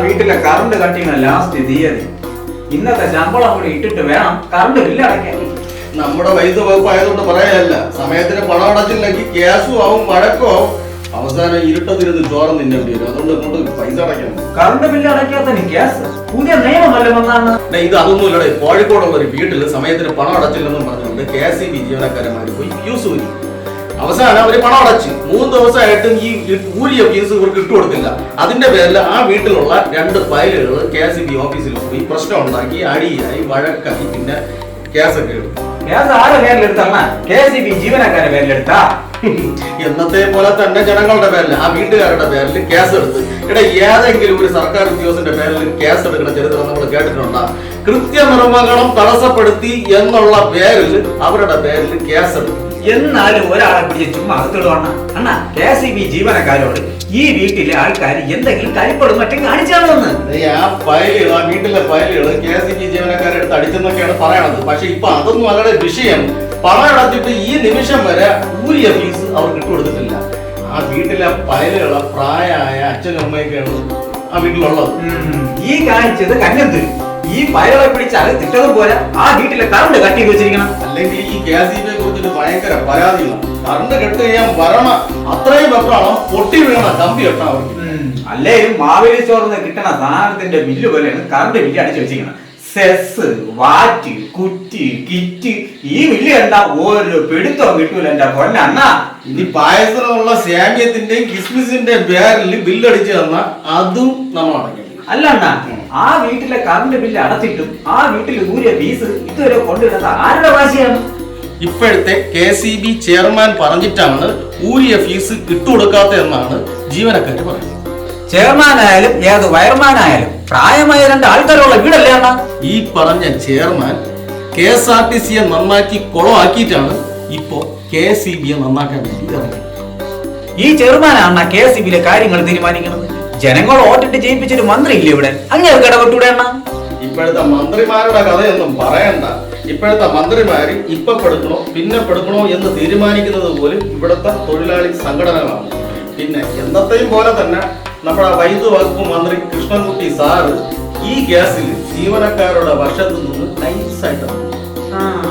വീട്ടിലെ current cutting last തീയതി. ഇന്നത്തെ ശമ്പളം കൂടി ഇട്ടിട്ട് വേണം കറണ്ട് ബില്ല് അടയ്ക്കാൻ. നമ്മുടെ വൈദ്യുത വകുപ്പ് ആയതുകൊണ്ട് പറയാനല്ല, സമയത്തിന് പണം അടച്ചില്ലെങ്കിൽ ഗ്യാസും ആവും വഴക്കും ആവും. അവസാനം ഇരുട്ടത്തിരുന്ന് ചോറ് തിന്നേണ്ടി വരും. അതുകൊണ്ട് കൊണ്ട് പൈസ അടയ്ക്കണം. കറണ്ട് ബില്ല് അടയ്ക്കാത്തതിന് ഗ്യാസ് പുതിയ നിയമമല്ല വന്നാണ്. ഇത് അതൊന്നുമില്ലടെ. കോഴിക്കോടുള്ള ഒരു വീട്ടിൽ സമയത്തിന് പണം അടച്ചില്ലെന്നും പറഞ്ഞുകൊണ്ട് KSEB ജീവനക്കാരന്മാർ പോയി ഫ്യൂസ് ഊരി. അവസാനം അവര് പണം അടച്ചു. 3 ദിവസമായിട്ടും ഈ ഊരിയ ഫീസ് ഇവർക്ക് ഇട്ടുകൊടുത്തില്ല. അതിന്റെ പേരിൽ ആ വീട്ടിലുള്ള 2 ഫയലുകൾ KSEB ഓഫീസിൽ പോയി പ്രശ്നം ഉണ്ടാക്കി, അടിയായി, വഴക്കായി. പിന്നെ കേസൊക്കെ എടുത്തു. ഗ്യാസ് ആരുടെ പേരിലെടുത്തമ്മ? KSEB ജീവനക്കാരുടെ പേരിലെടുത്താ? എന്നത്തെ പോലെ തന്നെ ജനങ്ങളുടെ പേരിൽ, ആ വീട്ടുകാരുടെ പേരിൽ കേസ് എടുത്ത്. ഏതെങ്കിലും ഒരു സർക്കാർ ഉദ്യോഗസ്ഥന്റെ പേരിൽ കേസ് എടുക്കുന്ന ചരിത്രം നമ്മൾ കേട്ടിട്ടുണ്ടോ? കൃത്യനിർവഹണം തടസ്സപ്പെടുത്തി എന്നുള്ള പേരിൽ അവരുടെ പേരിൽ കേസ് എടുത്തു. എന്നാലും ഒരാളെ പിടിച്ച് ചുമ്മാ അകത്തിടുവാണ്. അണ്ണാ, KSEB ജീവനക്കാരോട് ഈ വീട്ടിലെ ആൾക്കാർ എന്തെങ്കിലും കരിപ്പടും മറ്റും കാണിച്ചാണെന്ന്. ആ ഫയലുകൾ, ആ വീട്ടിലെ ഫയലുകൾ KSEB ജീവനക്കാരെ എടുത്ത് അടിച്ചെന്നൊക്കെയാണ് പറയണത്. പക്ഷെ ഇപ്പൊ അതൊന്നും അവരുടെ വിഷയം. പണം അടച്ചിട്ട് ഈ നിമിഷം വരെ ഊരിയ ഫീസ് അവർക്ക് ഇട്ടുകൊടുത്തിട്ടില്ല. ആ വീട്ടിലെ ഫയലുകളെ പ്രായമായ അച്ഛനും അമ്മയൊക്കെയാണ് ആ വീട്ടിലുള്ളത്. ഈ കാണിച്ചത് കഞ്ഞത്തിൽ ഈ ഫയലുകളെ പിടിച്ച് അകത്തിട്ടതും പോലെ ആ വീട്ടിലെ കറണ്ട് കട്ട് ചെയ്ത് വെച്ചിരിക്കണം. അല്ലെങ്കിൽ ഈ KSEB കുറിച്ചിട്ട് ഭയങ്കര പരാതികളാണ്. കറണ്ട് കെട്ട് ചെയ്യാൻ വരണ അത്രയും വെക്കണം, പൊട്ടി വീണ കമ്പി കെട്ടാൻ അവർക്ക്. അല്ലേലും മാവേലി സ്റ്റോറിൽ കിട്ടണ സാധനത്തിന്റെ ബില്ല് പോലെയാണ് കറണ്ട് ബില്ല് അടിച്ചു വെച്ചിരിക്കണം. സെസ്, വാറ്റ്, കുറ്റി, കിറ്റ്, ഈ ബില്ല് കണ്ടാ ഒരു പിടുത്തവും കിട്ടൂല എന്റെ പൊന്നണ്ണാ. ഇനി പായസത്തിനുള്ള സേമിയത്തിന്റെയും കിസ്മിസിന്റെയും പേരിൽ ബില്ലടിച്ചു തന്ന അതും നമ്മൾ അടയ്ക്കണം. അല്ല അണ്ണാ, ആ വീട്ടിലെ കറണ്ട് ബില്ല് അടച്ചിട്ടും ആ വീട്ടിൽ ഊരിയ ഫീസ് ഇതുവരെ കൊണ്ടുവരുന്നത് ആരുടെ വാശിയാണ്? ഇപ്പോഴത്തെ KSEB ചെയർമാൻ പറഞ്ഞിട്ടാണ് ഊരിയ ഫീസ് ഇട്ടുകൊടുക്കാത്ത എന്നാണ് ജീവനക്കാർ പറയുന്നത്. ചെയർമാനായാലും ഏത് വയർമാനായാലും പ്രായമായ 2 ആൾക്കാരുള്ള വീടല്ലേ അണ്ണാ? ഈ പറഞ്ഞ ചെയർമാൻ KSRTCയെ നന്നാക്കി കുളമാക്കിയിട്ടാണ് ഇപ്പോ KSEBയെ നന്നാക്കാൻ വേണ്ടി ഇറങ്ങി. ഈ ചെയർമാനാണ് KSEBിലെ കാര്യങ്ങൾ തീരുമാനിക്കുന്നത്. ജനങ്ങൾ വോട്ടിട്ട് ജയിപ്പിച്ചൊരു മന്ത്രി ഇല്ലേ ഇവിടെ? അങ്ങനെ ഇടപെട്ടൂടെ അണ്ണാ? ഇപ്പോഴത്തെ മന്ത്രിമാരുടെ കഥയൊന്നും പറയണ്ട. ഇപ്പോഴത്തെ മന്ത്രിമാര് ഇപ്പൊ പെടുക്കണോ പിന്നെ പെടുക്കണോ എന്ന് തീരുമാനിക്കുന്നത് പോലും ഇവിടുത്തെ തൊഴിലാളി സംഘടനകളാണ്. പിന്നെ എന്നത്തെയും പോലെ തന്നെ നമ്മുടെ വൈദ്യുത വകുപ്പ് മന്ത്രി കൃഷ്ണൻകുട്ടി സാറ് ഈ ഗ്യാസിൽ ജീവനക്കാരുടെ വശത്തു നിന്ന് നൈസായിട്ടാണ്.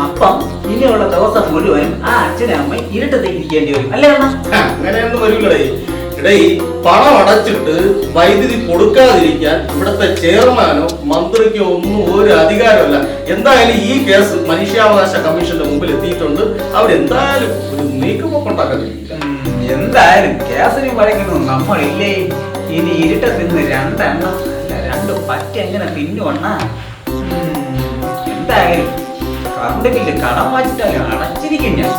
അപ്പം ഇനിയുള്ള ദിവസം മുഴുവനും ആ അച്ഛനും അമ്മയും ഇരുട്ടത്തേക്ക് ഇരിക്കേണ്ടി വരും അല്ലേ അണ്ണാ? അങ്ങനെയൊന്നും വരില്ലടേ. പണം അടച്ചിട്ട് വൈദ്യുതി കൊടുക്കാതിരിക്കാൻ ഇവിടുത്തെ ചെയർമാനോ മന്ത്രിക്കോ ഒന്നും ഒരു അധികാരമല്ല. എന്തായാലും ഈ കേസ് മനുഷ്യാവകാശ കമ്മീഷന്റെ മുമ്പിൽ എത്തിയിട്ടുണ്ട്. അവരെന്തായാലും ഒരു നീക്കുപോക്കുണ്ടാക്കുന്നില്ല. എന്തായാലും കേസിന് പറയുന്നത് നമ്മളില്ലേ? ഇനി ഇരുട്ടത്തിന്ന് 2 എണ്ണം അല്ല 2 പറ്റ എങ്ങനെ പിന്നുവണ്ണ? എന്തായാലും കറണ്ട് ബില്ല് കടം വാങ്ങിച്ചിട്ടാലും അടച്ചിരിക്കും ഞാൻ.